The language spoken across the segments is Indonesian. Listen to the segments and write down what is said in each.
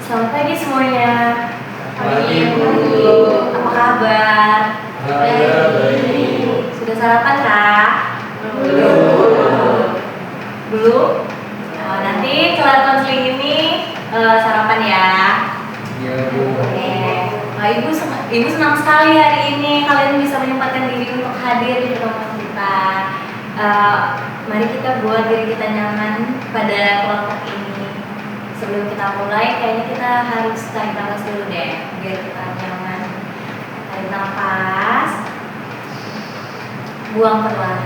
Selamat pagi semuanya. Pagi, Bu. Apa kabar? Baik. Sudah sarapan kah? Belum. Belum? Nanti kelar konseling ini sarapan ya. Iya, Bu. Oke. Ibu senang sekali hari ini kalian bisa menyempatkan diri untuk hadir di pertemuan kita. Mari kita buat diri kita nyaman pada kelompok ini. Sebelum kita mulai, kayaknya kita harus tarik nafas dulu deh, biar kita nyaman. Tarik nafas, buang perlahan.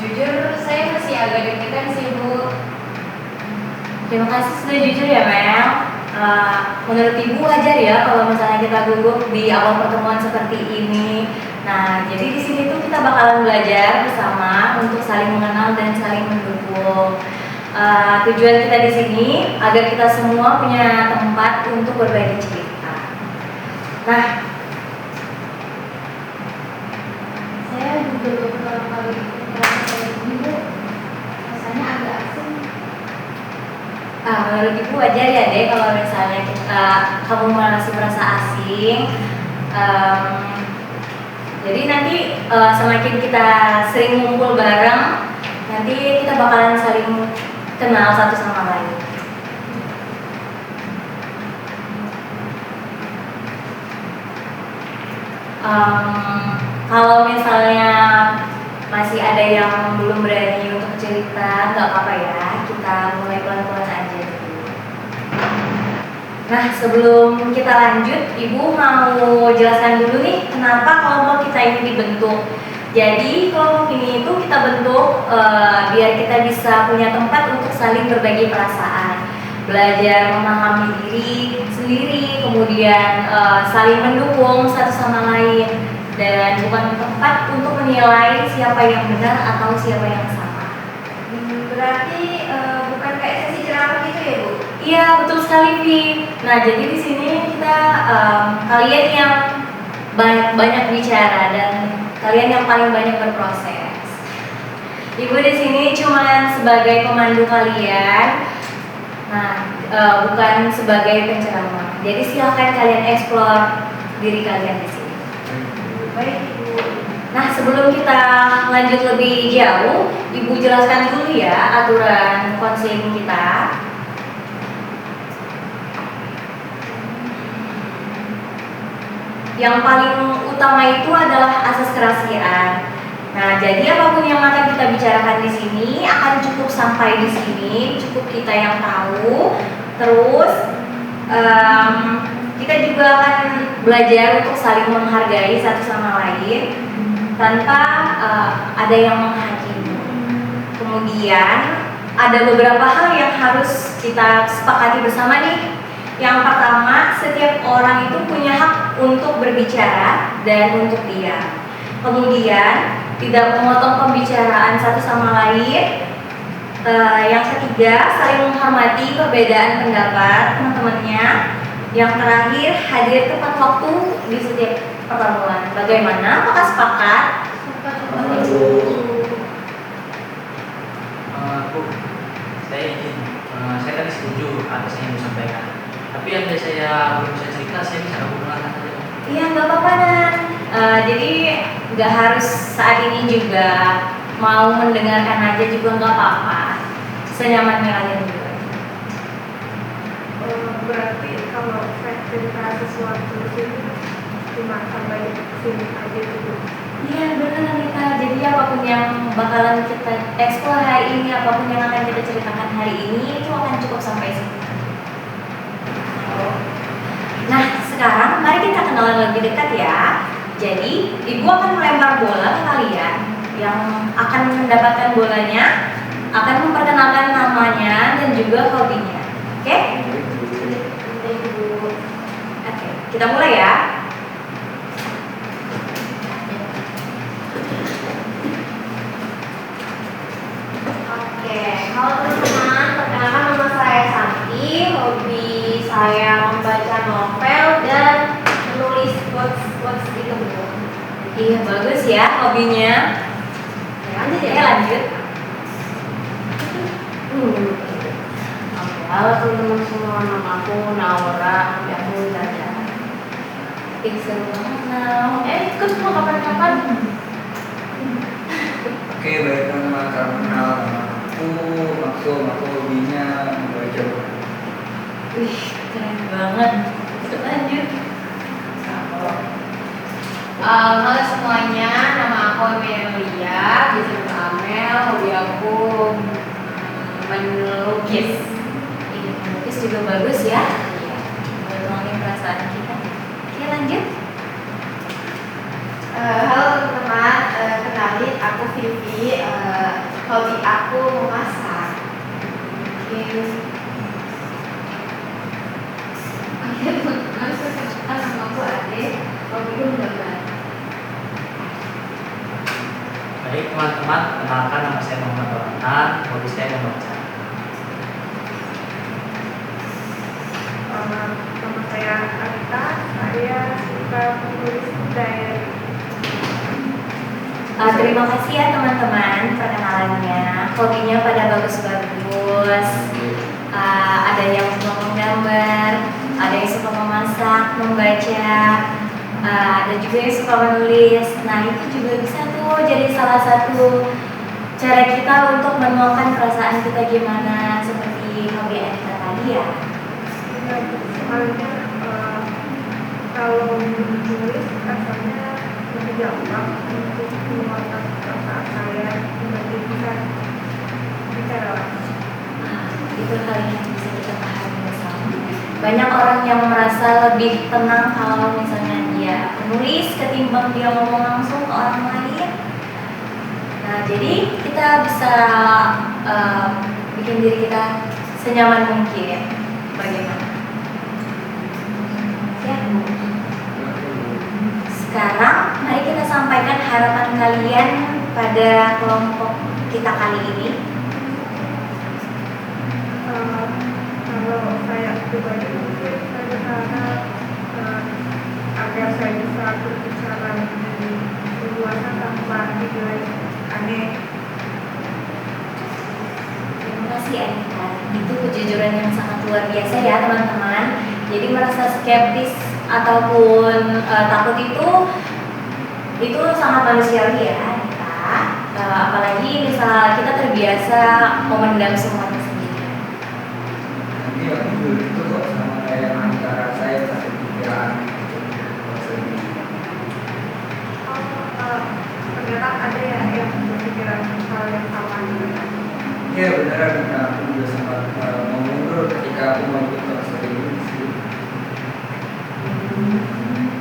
Jujur saya masih agak deg-degan sih, Bu. Terima kasih sudah jujur ya, Mel. Menurut Ibu wajar ya kalau misalnya kita gugup di awal pertemuan seperti ini. Nah, jadi di sini tuh kita bakalan belajar bersama untuk saling mengenal dan saling mendukung. Tujuan kita di sini agar kita semua punya tempat untuk berbagi cerita. Nah, Saya juga baru pertama kali ikut kelas kayak gini, Bu. Rasanya agak asing. menurut Ibu wajar ya deh kalau misalnya kamu masih merasa asing. Jadi nanti semakin kita sering ngumpul bareng, nanti kita bakalan saling kenal satu sama lain. Kalau misalnya masih ada yang belum berani untuk cerita, nggak apa-apa ya, kita mulai pelan-pelan aja dulu. Nah, sebelum kita lanjut, Ibu mau jelaskan dulu nih kenapa kelompok kita ini dibentuk. Jadi kelompok ini itu kita bentuk biar kita bisa punya tempat untuk saling berbagi perasaan, belajar memahami diri sendiri, kemudian saling mendukung satu sama lain, dan bukan tempat untuk menilai siapa yang benar atau siapa yang salah. Berarti bukan kayak sesi ceramah gitu ya, Bu? Iya, betul sekali, Vi. Nah, jadi di sini kita kalian yang banyak bicara dan kalian yang paling banyak berproses. Ibu di sini cuma sebagai pemandu kalian. Nah, bukan sebagai penceramah. Jadi silakan kalian eksplor diri kalian di sini. Baik, Bu. Nah, sebelum kita lanjut lebih jauh, Ibu jelaskan dulu ya aturan konseling kita. Yang paling utama itu adalah asas kerahasiaan. Nah, jadi apapun yang akan kita bicarakan di sini akan cukup sampai di sini, cukup kita yang tahu. Terus kita juga akan belajar untuk saling menghargai satu sama lain tanpa ada yang menghakimi. Kemudian ada beberapa hal yang harus kita sepakati bersama nih. Yang pertama, setiap orang itu punya hak untuk berbicara dan untuk diam. Kemudian tidak memotong pembicaraan satu sama lain. Yang ketiga, saling menghormati perbedaan pendapat teman-temannya. Yang terakhir, hadir tepat waktu di setiap pertemuan. Bagaimana? Apakah sepakat? Bu, saya izin. Saya tadi setuju atas yang Ibu sampaikan. Tapi yang saya belum bisa cerita, saya bisa hubungan saja. Iya, nggak apa-apa, Nan. Jadi nggak harus saat ini juga, mau mendengarkan aja juga nggak apa-apa. Senyamannya kalian juga. Berarti kalau saya cerita sesuatu di sini cuma sampai sini aja gitu. Iya, benar Anita. Jadi apapun yang bakalan kita eksplor hari ini, apapun yang akan kita ceritakan hari ini, itu akan cukup sampai sini. Nah, sekarang mari kita kenalan lebih dekat ya. Jadi, Ibu akan melempar bola ke kalian. Yang akan mendapatkan bolanya akan memperkenalkan namanya dan juga hobinya. Oke? Oke, kita mulai ya. Oke, halo teman-teman, perkenalkan nama saya Santi. Hobi saya membaca novel dan menulis quotes gitu. Iya, bagus ya hobinya. Lanjut Ya lanjut. Oke, halo teman-teman semua, nama aku Naura, aku Dada. Ih, seru banget now. Ikut mau kapan-kapan? Oke, baik teman-teman, salam kenal. Nama aku Maksum, aku hobinya membaca. Wih, keren banget. Lanjut. Halo semuanya, nama aku Amelia, biasa Amel, hobi aku melukis. Ih, melukis juga bagus ya. Menuangin perasaan kita. Oke, lanjut. Halo teman-teman, kenalin aku Vivi, hobi aku memasak. Oke. Oke teman-teman, perkenalkan nama aku Ade, hobiku menggambar. Baik teman-teman, kenalkan nama saya Muhammad Orhan, hobi saya membaca. Nama saya Anita, saya suka menulis diary. Terima kasih ya teman-teman perkenalannya. Hobinya pada bagus-bagus. Ada yang suka menggambar, ada yang suka memasak, membaca, ada juga yang suka menulis. Nah itu juga bisa tuh jadi salah satu cara kita untuk menuangkan perasaan kita gimana, seperti hobi Anita tadi ya. Soalnya kalau menulis rasanya lebih gampang untuk mengeluarkan perasaan saya dibanding kita bicara langsung. Itu hal yang bisa kita pahami bersama. Banyak orang yang merasa lebih tenang kalau misalnya dia menulis ketimbang dia ngomong langsung ke orang lain. Nah, jadi kita bisa bikin diri kita senyaman mungkin. Bagaimana? Ya. Sekarang mari kita sampaikan harapan kalian pada kelompok kita kali ini. Kalau saya pribadi mungkin saya berharap agar saya bisa berbicara lebih leluasa tanpa dinilai aneh. Terima kasih Anita. Itu kejujuran yang sangat luar biasa ya teman-teman. Jadi merasa skeptis ataupun takut itu sangat manusiawi ya Anita. Apalagi misal kita terbiasa memendam semuanya sendiri. Nanti aku juga gitu kok sama kayak antara saya satu pikiran. Ternyata ada ya yang berpikiran hal yang sama juga. Iya beneran, nah, aku juga sempat mau mundur ketika aku mau ikut kelas ini sih.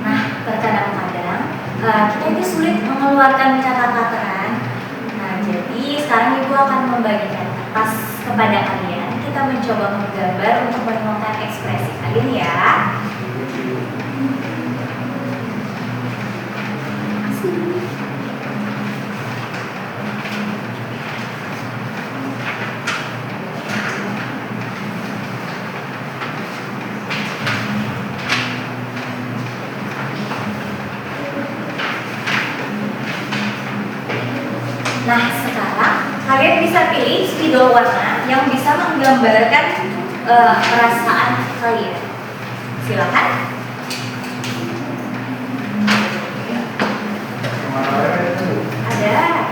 Nah, terkadang-kadang kita itu sulit mengeluarkan kata-kata. Nah, jadi sekarang Ibu akan membagikan kertas kepada kalian. Kita mencoba menggambar untuk menemukan ekspresi kalian ya. Nah, sekarang kalian bisa pilih spidol warna yang bisa menggambarkan perasaan kalian. Silakan. Kemana-mana itu? Ada.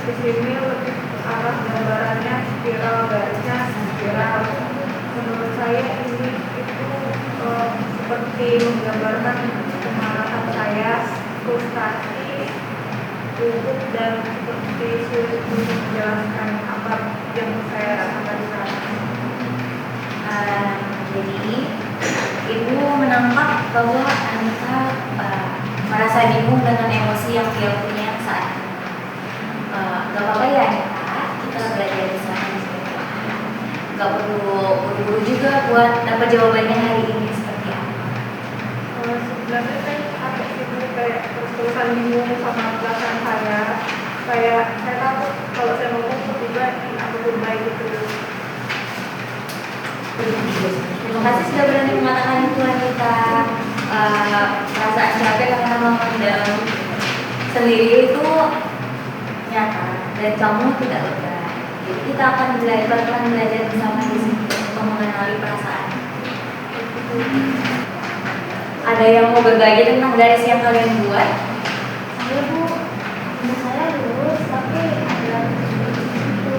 di sini lebih ke arah gambarannya spiral, garisnya spiral. Menurut saya ini itu seperti menggambarkan kemarahan saya, frustasi, gugup, dan seperti sulit untuk menjelaskan apa yang saya rasakan saat ini. Jadi ibu menangkap bahwa Anita merasa bingung dengan emosi yang dia punya saat ini. Gak apa-apa ya Anita, kita belajar bersama di sini. Gak perlu buru-buru juga buat dapat jawabannya hari ini seperti apa. Sebenarnya saya agak sibuk kayak terus-terusan bingung sama perasaan saya. Saya takut kalau saya ngomong tiba-tiba aku berbaik gitu. Terima kasih sudah berani mengatakan itu Anita. Perasaan capek karena memendam sendiri itu nyata dan kamu tidak lebay. Jadi kita akan pelan-pelan belajar bersama di sini untuk mengenali perasaan. Ada yang mau berbagi tentang garis yang kalian buat? Saya Bu, menurut saya lurus tapi ada itu.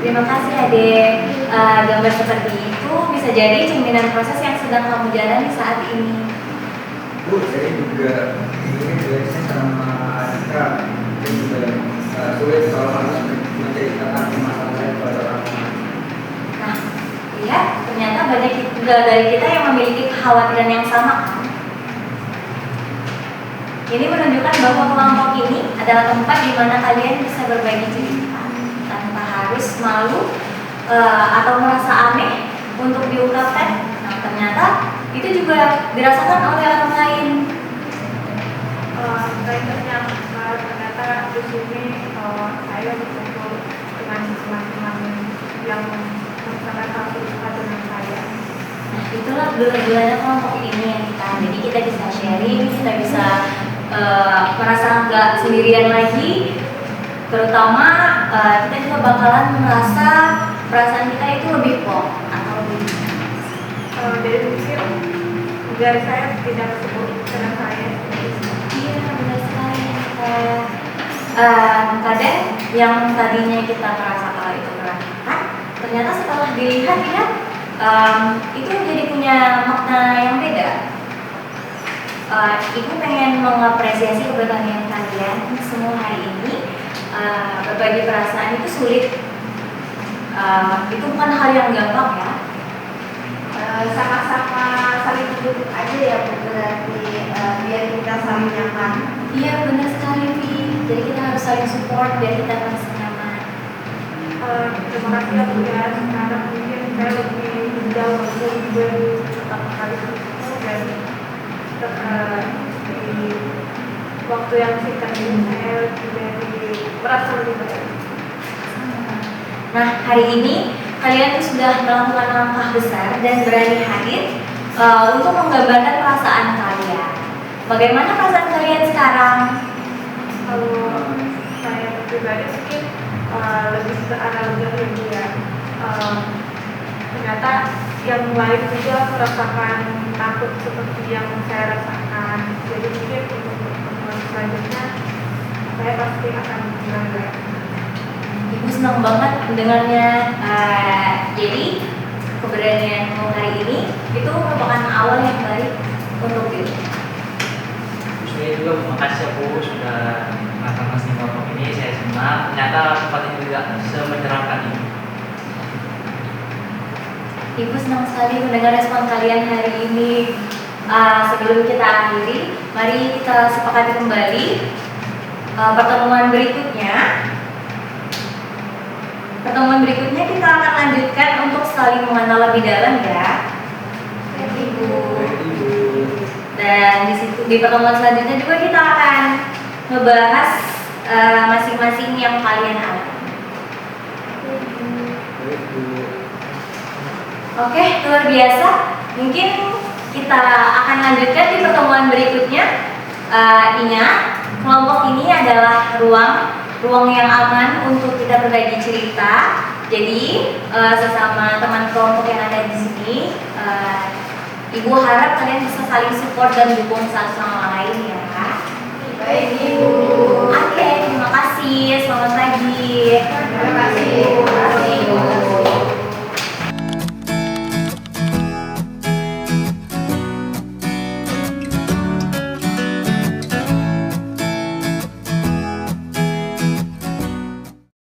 Terima kasih Adek. Gambar seperti itu bisa jadi cerminan proses yang sedang kamu jalani saat ini. Bu, saya juga ini garisnya sama Anita. Saya juga sulit kalau harus menceritakan masalah saya kepada orang lain. Nah, lihat ternyata banyak juga dari kita yang memiliki kekhawatiran yang sama kan? Ini menunjukkan bahwa kelompok ini adalah tempat di mana kalian bisa berbagi cerita tanpa harus malu atau merasa aneh untuk diungkapkan. Nah, ternyata itu juga dirasakan oleh orang lain. Ternyata di sini saya berkumpul dengan teman-teman yang sama satu suka dengan saya. Nah, itulah gula-gulanya kelompok ini yang kita. Jadi kita bisa sharing, kita bisa merasa nggak sendirian lagi. Terutama kita juga bakalan merasa perasaan kita itu lebih plong atau lebih. Jadi mungkin dari saya tidak sebut dengan saya. Iya, benar sekali. Kadang yang tadinya kita merasa kalau itu meratakan, ternyata setelah dilihat-lihat itu jadi punya makna yang beda. Ibu pengen mengapresiasi keberanian kalian semua hari ini. Berbagi perasaan itu sulit. Itu bukan hal yang gampang ya. Sama-sama saling mendukung aja ya Bu, berarti biar kita saling nyaman. Iya benar sekali Vi. Jadi kita harus saling support biar kita merasa nyaman. Terima kasih ya Bu ya. Sekarang mungkin saya lebih jauh dari pertama kali itu dan di waktu yang singkat ini saya jadi merasa lebih baik. Nah hari ini kalian tuh sudah melakukan langkah besar dan berani hadir untuk menggambarkan perasaan kalian. Bagaimana perasaan kalian sekarang? Kalau saya pribadi mungkin lebih ke arah lega ya. Ternyata yang lain juga merasakan takut seperti yang saya rasakan. Jadi mungkin untuk pertemuan selanjutnya saya pasti akan belajar. Ibu senang banget mendengarnya. Jadi keberanianmu hari ini itu merupakan awal yang baik untuk diri. Saya juga terima kasih ya Bu sudah mengatakan di kelompok ini. Saya senang. Ternyata tempat ini juga semenyeramkan ini. Ibu senang sekali mendengar respon kalian hari ini. Sebelum kita akhiri, mari kita sepakati kembali pertemuan berikutnya. Pertemuan berikutnya kita akan lanjutkan untuk saling mengenal lebih dalam ya. Ibu. Dan di situ di pertemuan selanjutnya juga kita akan ngebahas masing-masing yang kalian alami. Oke, luar biasa. Mungkin kita akan lanjutkan di pertemuan berikutnya. Ingat, kelompok ini adalah ruang yang aman untuk kita berbagi cerita. Jadi sesama teman kelompok yang ada di sini, Ibu harap kalian bisa saling support dan dukung satu sama lain